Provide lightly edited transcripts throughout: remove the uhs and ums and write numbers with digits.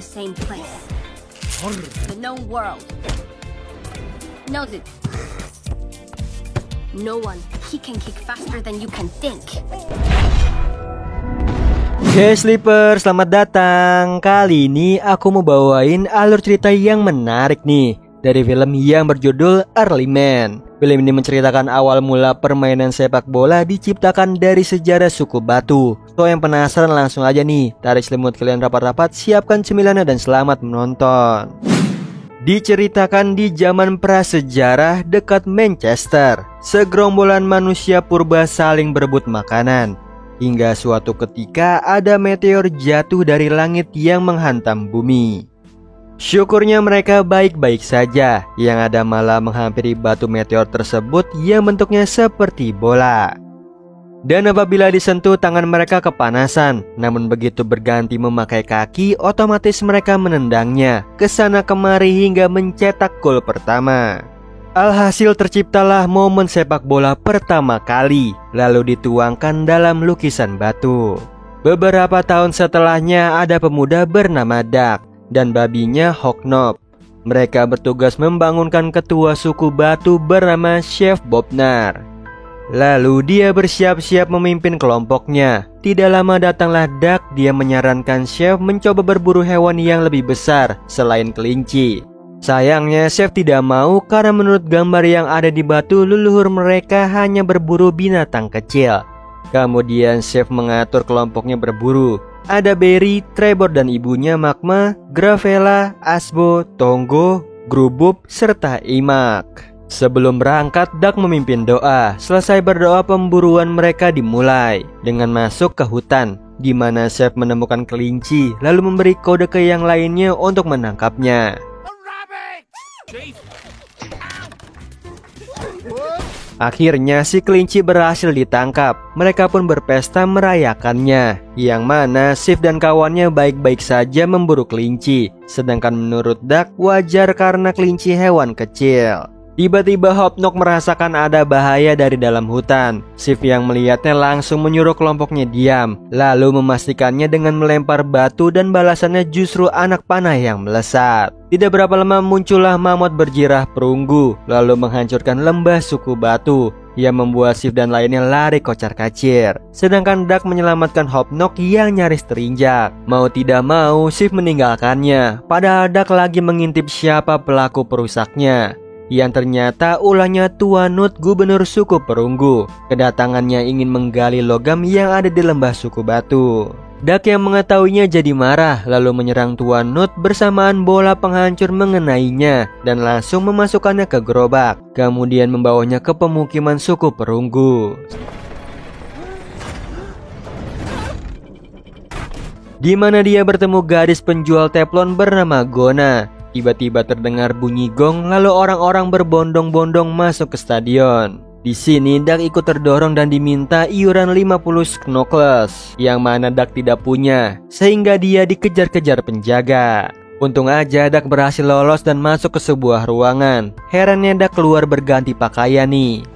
the same place. The known world knows it. No one, he can kick faster than you can think. Hey Sleeper, selamat datang. Kali ini aku mau bawain alur cerita yang menarik nih dari film yang berjudul Early Man. Film ini menceritakan awal mula permainan sepak bola diciptakan dari sejarah suku Batu. So yang penasaran langsung aja nih, tarik selimut kalian rapat-rapat, siapkan cemilannya dan selamat menonton. Diceritakan di zaman prasejarah dekat Manchester, segerombolan manusia purba saling berebut makanan. Hingga suatu ketika ada meteor jatuh dari langit yang menghantam bumi. Syukurnya mereka baik-baik saja, yang ada malah menghampiri batu meteor tersebut yang bentuknya seperti bola. Dan apabila disentuh tangan mereka kepanasan, namun begitu berganti memakai kaki, otomatis mereka menendangnya ke sana kemari hingga mencetak gol pertama. Alhasil terciptalah momen sepak bola pertama kali, lalu dituangkan dalam lukisan batu. Beberapa tahun setelahnya ada pemuda bernama Duck dan babinya Hoknop. Mereka bertugas membangunkan ketua suku Batu bernama Chef Bobnar. Lalu dia bersiap-siap memimpin kelompoknya. Tidak lama datanglah Duck. Dia menyarankan Chef mencoba berburu hewan yang lebih besar selain kelinci. Sayangnya Chef tidak mau karena menurut gambar yang ada di batu, leluhur mereka hanya berburu binatang kecil. Kemudian Chef mengatur kelompoknya berburu. Ada Berry, Trevor dan ibunya Magma, Gravella, Asbo, Tonggo, Grubub, serta Imak. Sebelum berangkat, Duck memimpin doa. Selesai berdoa, pemburuan mereka dimulai dengan masuk ke hutan, di mana Chef menemukan kelinci, lalu memberi kode ke yang lainnya untuk menangkapnya. Akhirnya si kelinci berhasil ditangkap. Mereka pun berpesta merayakannya, yang mana Chef dan kawannya baik-baik saja memburu kelinci. Sedangkan menurut Duck, wajar karena kelinci hewan kecil. Tiba-tiba Hopnok merasakan ada bahaya dari dalam hutan. Chef yang melihatnya langsung menyuruh kelompoknya diam, lalu memastikannya dengan melempar batu dan balasannya justru anak panah yang melesat. Tidak berapa lama muncullah mamut berjirah perunggu, lalu menghancurkan lembah suku Batu yang membuat Chef dan lainnya lari kocar-kacir. Sedangkan Duck menyelamatkan Hopnok yang nyaris terinjak. Mau tidak mau Chef meninggalkannya, padahal Duck lagi mengintip siapa pelaku perusaknya. Yang ternyata ulahnya Tuan Nut, gubernur suku Perunggu. Kedatangannya ingin menggali logam yang ada di lembah suku Batu. Duck yang mengetahuinya jadi marah, lalu menyerang Tuan Nut bersamaan bola penghancur mengenainya dan langsung memasukkannya ke gerobak, kemudian membawanya ke pemukiman suku Perunggu. Di mana dia bertemu gadis penjual teflon bernama Gona. Tiba-tiba terdengar bunyi gong, lalu orang-orang berbondong-bondong masuk ke stadion. Di sini Duck ikut terdorong dan diminta iuran 50 sknokles, yang mana Duck tidak punya, sehingga dia dikejar-kejar penjaga. Untung aja Duck berhasil lolos dan masuk ke sebuah ruangan. Herannya Duck keluar berganti pakaian nih.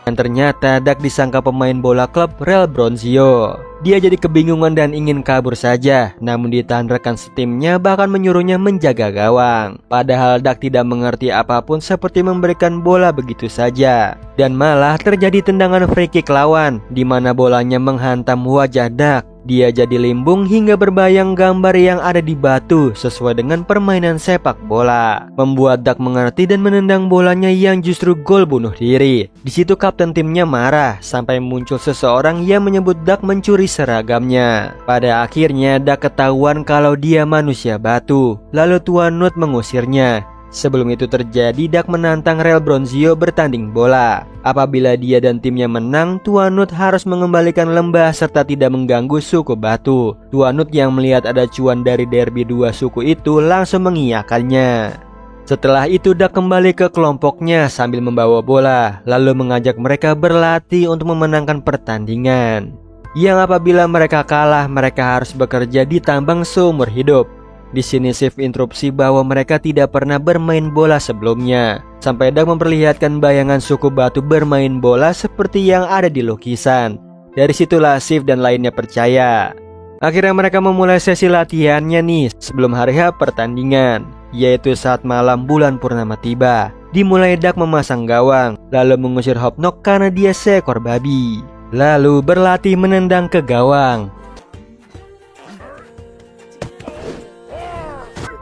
Dan ternyata Duck disangka pemain bola klub Real Bronzio. Dia jadi kebingungan dan ingin kabur saja, namun ditahan rekan setimnya, bahkan menyuruhnya menjaga gawang. Padahal Duck tidak mengerti apapun, seperti memberikan bola begitu saja. Dan malah terjadi tendangan free kick lawan, di mana bolanya menghantam wajah Duck. Dia jadi limbung hingga berbayang gambar yang ada di batu sesuai dengan permainan sepak bola. Membuat Duck mengerti dan menendang bolanya yang justru gol bunuh diri. Di situ kapten timnya marah sampai muncul seseorang yang menyebut Duck mencuri seragamnya. Pada akhirnya Duck ketahuan kalau dia manusia batu. Lalu Tuan Nut mengusirnya. Sebelum itu terjadi, Duck menantang Real Bronzio bertanding bola. Apabila dia dan timnya menang, Tuan Nut harus mengembalikan lembah serta tidak mengganggu suku Batu. Tuan Nut yang melihat ada cuan dari derby dua suku itu langsung mengiyakannya. Setelah itu Duck kembali ke kelompoknya sambil membawa bola, lalu mengajak mereka berlatih untuk memenangkan pertandingan. Yang apabila mereka kalah, mereka harus bekerja di tambang seumur hidup. Di sini Chef interupsi bahwa mereka tidak pernah bermain bola sebelumnya, sampai Duck memperlihatkan bayangan suku Batu bermain bola seperti yang ada di lukisan. Dari situlah Sif dan lainnya percaya. Akhirnya mereka memulai sesi latihannya nih sebelum hari H pertandingan, yaitu saat malam bulan purnama tiba. Dimulai Dak memasang gawang, lalu mengusir Hopnok karena dia seekor babi. Lalu berlatih menendang ke gawang.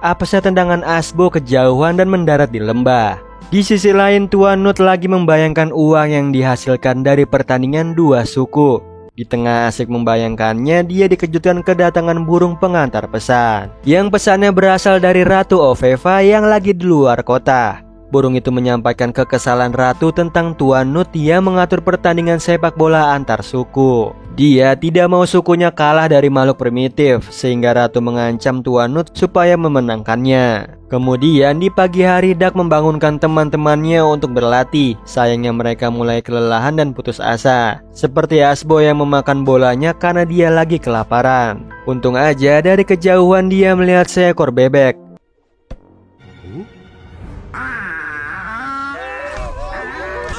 Apesnya tendangan Asbo kejauhan dan mendarat di lembah. Di sisi lain, Tuan Nut lagi membayangkan uang yang dihasilkan dari pertandingan dua suku. Di tengah asik membayangkannya, dia dikejutkan kedatangan burung pengantar pesan. Yang pesannya berasal dari Ratu Oveva yang lagi di luar kota. Burung itu menyampaikan kekesalan Ratu tentang Tuan Nut yang mengatur pertandingan sepak bola antar suku. Dia tidak mau sukunya kalah dari makhluk primitif, sehingga Ratu mengancam Tuan Nut supaya memenangkannya. Kemudian di pagi hari Dak membangunkan teman-temannya untuk berlatih. Sayangnya mereka mulai kelelahan dan putus asa. Seperti Asbo yang memakan bolanya karena dia lagi kelaparan. Untung aja dari kejauhan dia melihat seekor bebek.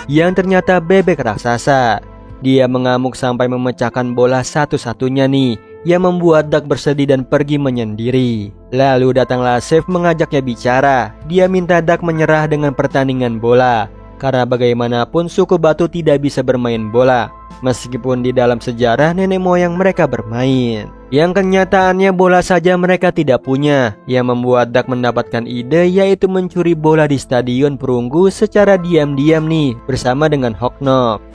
Yang ternyata bebek raksasa. Dia mengamuk sampai memecahkan bola satu-satunya nih, yang membuat Dak bersedih dan pergi menyendiri. Lalu datanglah Sif mengajaknya bicara. Dia minta Dak menyerah dengan pertandingan bola, karena bagaimanapun suku batu tidak bisa bermain bola, meskipun di dalam sejarah nenek moyang mereka bermain. Yang kenyataannya bola saja mereka tidak punya. Yang membuat Dak mendapatkan ide, yaitu mencuri bola di stadion perunggu secara diam-diam nih, bersama dengan Hoknop.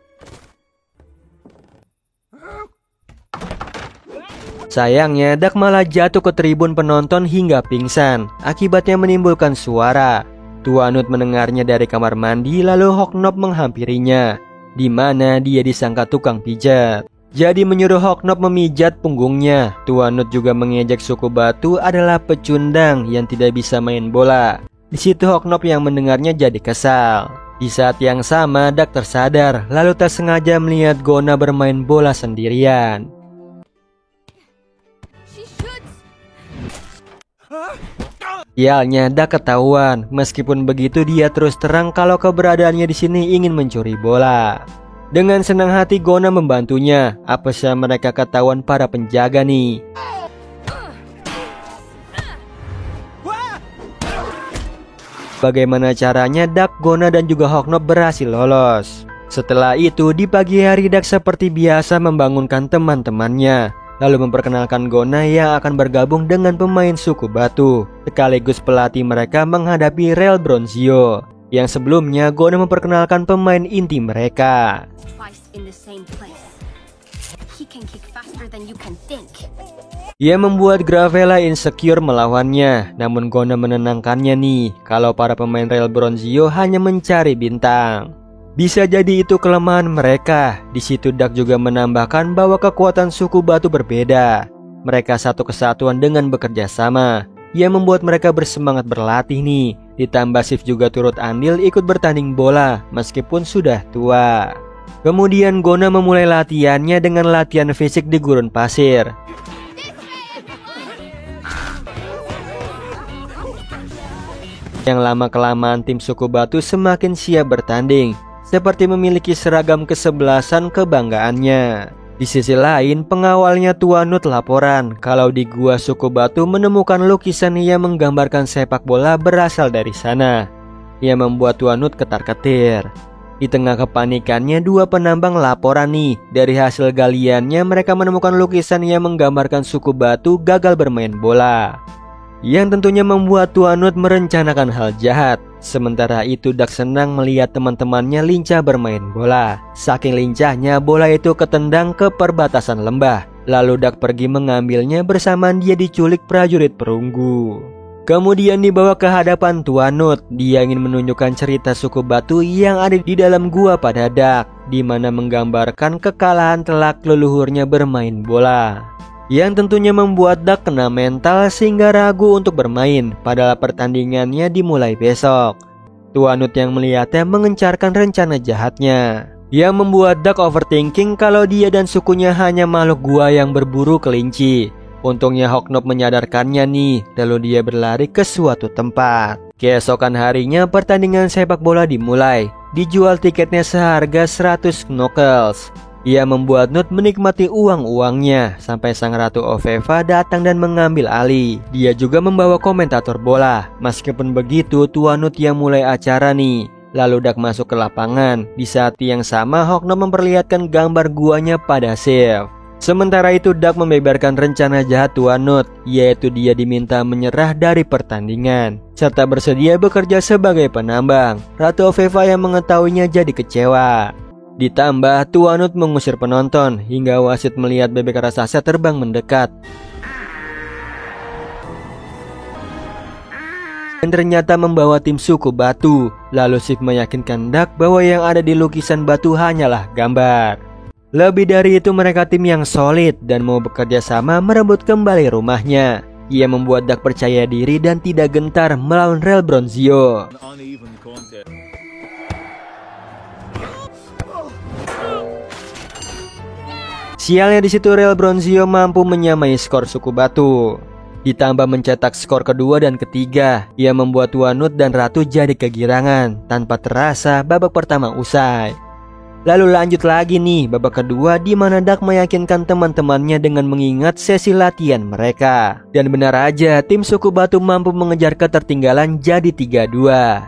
Sayangnya Dak malah jatuh ke tribun penonton hingga pingsan. Akibatnya menimbulkan suara. Tuan Nut mendengarnya dari kamar mandi, lalu Hoknop menghampirinya, di mana dia disangka tukang pijat. Jadi menyuruh Hoknop memijat punggungnya. Tuan Nut juga mengejek suku batu adalah pecundang yang tidak bisa main bola. Di situ Hoknop yang mendengarnya jadi kesal. Di saat yang sama Dak tersadar, lalu tak sengaja melihat Gona bermain bola sendirian. Sialnya Dak ketahuan. Meskipun begitu dia terus terang kalau keberadaannya di sini ingin mencuri bola. Dengan senang hati Gona membantunya. Apesnya mereka ketahuan para penjaga nih. Bagaimana caranya Dak, Gona dan juga Hoknop berhasil lolos. Setelah itu di pagi hari Dak seperti biasa membangunkan teman-temannya, lalu memperkenalkan Gona yang akan bergabung dengan pemain suku batu, sekaligus pelatih mereka menghadapi Real Bronzio. Yang sebelumnya Gona memperkenalkan pemain inti mereka. Ia membuat Gravela insecure melawannya, namun Gona menenangkannya nih, kalau para pemain Real Bronzio hanya mencari bintang. Bisa jadi itu kelemahan mereka. Di situ Dak juga menambahkan bahwa kekuatan suku batu berbeda. Mereka satu kesatuan dengan bekerja sama. Ia membuat mereka bersemangat berlatih nih. Ditambah Sif juga turut andil ikut bertanding bola meskipun sudah tua. Kemudian Gona memulai latihannya dengan latihan fisik di gurun pasir. Yang lama-kelamaan tim suku batu semakin siap bertanding, seperti memiliki seragam kesebelasan kebanggaannya. Di sisi lain, pengawalnya Tuan Nut laporan kalau di gua suku batu menemukan lukisan yang menggambarkan sepak bola berasal dari sana. Ia membuat Tuan Nut ketar-ketir. Di tengah kepanikannya, dua penambang laporan nih, dari hasil galiannya mereka menemukan lukisan yang menggambarkan suku batu gagal bermain bola, yang tentunya membuat Tuan Nut merencanakan hal jahat. Sementara itu Dak senang melihat teman-temannya lincah bermain bola. Saking lincahnya bola itu ketendang ke perbatasan lembah. Lalu Dak pergi mengambilnya, bersamaan dia diculik prajurit perunggu. Kemudian dibawa ke hadapan Tuan Nut. Dia ingin menunjukkan cerita suku batu yang ada di dalam gua pada Dak, di mana menggambarkan kekalahan telak leluhurnya bermain bola, yang tentunya membuat Dak kena mental sehingga ragu untuk bermain, padahal pertandingannya dimulai besok. Tuan Nut yang melihatnya mengencarkan rencana jahatnya, yang membuat Dak overthinking kalau dia dan sukunya hanya makhluk gua yang berburu kelinci. Untungnya Hoknop menyadarkannya nih, lalu dia berlari ke suatu tempat. Keesokan harinya pertandingan sepak bola dimulai. Dijual tiketnya seharga 100 knuckles. Ia membuat Nut menikmati uang-uangnya sampai sang Ratu Oveva datang dan mengambil alih. Dia juga membawa komentator bola. Meskipun begitu, Tuan Nut yang mulai acara nih. Lalu Duck masuk ke lapangan. Di saat yang sama, Hawknot memperlihatkan gambar guanya pada Sif. Sementara itu Duck membeberkan rencana jahat Tuan Nut, yaitu dia diminta menyerah dari pertandingan serta bersedia bekerja sebagai penambang. Ratu Oveva yang mengetahuinya jadi kecewa. Ditambah Tuan Nut mengusir penonton hingga wasit melihat bebek raksasa terbang mendekat. Dan ternyata membawa tim suku batu. Lalu Sif meyakinkan Duck bahwa yang ada di lukisan batu hanyalah gambar. Lebih dari itu mereka tim yang solid dan mau bekerja sama merebut kembali rumahnya. Ia membuat Duck percaya diri dan tidak gentar melawan Rel Bronzio. Sialnya di situ Rel Bronzio mampu menyamai skor suku batu. Ditambah mencetak skor kedua dan ketiga, ia membuat Tuan Nut dan Ratu jadi kegirangan. Tanpa terasa babak pertama usai. Lalu lanjut lagi nih babak kedua di mana Duck meyakinkan teman-temannya dengan mengingat sesi latihan mereka. Dan benar aja tim suku batu mampu mengejar ketertinggalan jadi 3-2.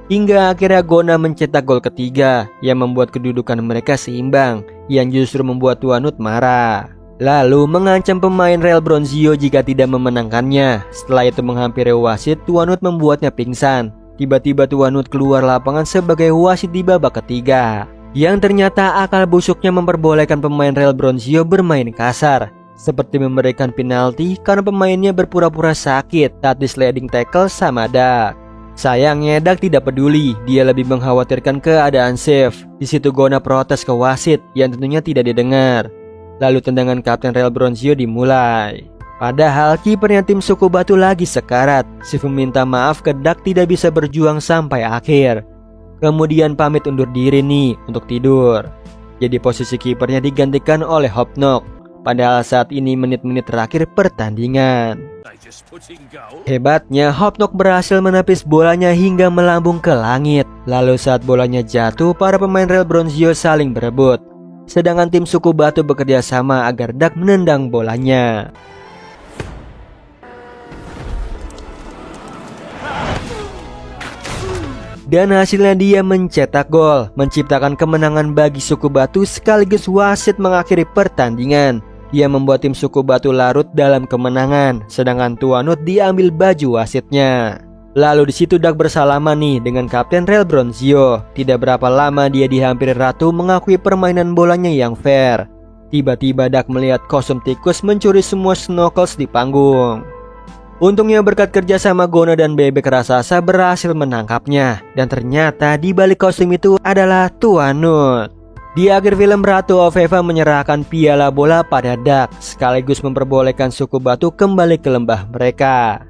Hingga akhirnya Gona mencetak gol ketiga yang membuat kedudukan mereka seimbang, yang justru membuat Tuan Nut marah. Lalu mengancam pemain Rel Bronzio jika tidak memenangkannya. Setelah itu menghampiri wasit, Tuan Nut membuatnya pingsan. Tiba-tiba Tuan Nut keluar lapangan sebagai wasit di babak ketiga. Yang ternyata akal busuknya memperbolehkan pemain Rel Bronzio bermain kasar, seperti memberikan penalti karena pemainnya berpura-pura sakit saat di sliding tackle sama Duck. Sayangnya Duck tidak peduli, dia lebih mengkhawatirkan keadaan Sif. Di situ Gona protes ke wasit yang tentunya tidak didengar. Lalu tendangan Kapten Rel Bronzio dimulai. Padahal kipernya tim suku batu lagi sekarat. Sif meminta maaf ke Duck tidak bisa berjuang sampai akhir. Kemudian pamit undur diri nih untuk tidur. Jadi posisi kipernya digantikan oleh Hawknot. Padahal saat ini menit-menit terakhir pertandingan. Hebatnya Hawknot berhasil menepis bolanya hingga melambung ke langit. Lalu saat bolanya jatuh, para pemain Rel Bronzio saling berebut. Sedangkan tim suku batu bekerja sama agar Duck menendang bolanya. Dan hasilnya dia mencetak gol, menciptakan kemenangan bagi suku batu sekaligus wasit mengakhiri pertandingan. Ia membuat tim suku batu larut dalam kemenangan, sedangkan Tuan Nut diambil baju wasitnya. Lalu di situ Duck bersalaman nih dengan Kapten Rel Bronzio. Tidak berapa lama dia dihampiri Ratu mengakui permainan bolanya yang fair. Tiba-tiba Duck melihat kostum tikus mencuri semua snorkels di panggung. Untungnya berkat kerja sama Gona dan bebek raksasa berhasil menangkapnya. Dan ternyata di balik kostum itu adalah Tuan Nut. Di akhir film Ratu Oveva menyerahkan piala bola pada Duck, sekaligus memperbolehkan suku batu kembali ke lembah mereka.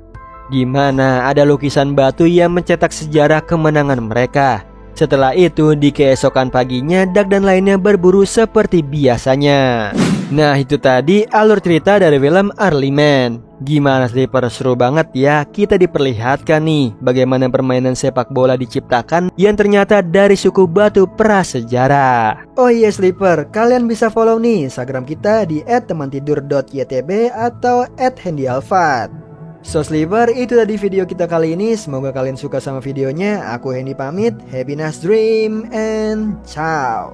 Di mana ada lukisan batu yang mencetak sejarah kemenangan mereka. Setelah itu di keesokan paginya Duck dan lainnya berburu seperti biasanya. Nah itu tadi alur cerita dari film Early Man. Gimana Sleeper, seru banget ya. Kita diperlihatkan nih bagaimana permainan sepak bola diciptakan yang ternyata dari suku batu prasejarah. Oh iya Sleeper, kalian bisa follow nih Instagram kita di @temantidur.ytb atau @handyalfat. So Sleeper, itu tadi video kita kali ini. Semoga kalian suka sama videonya. Aku Hendy pamit. Happy nice dream and ciao.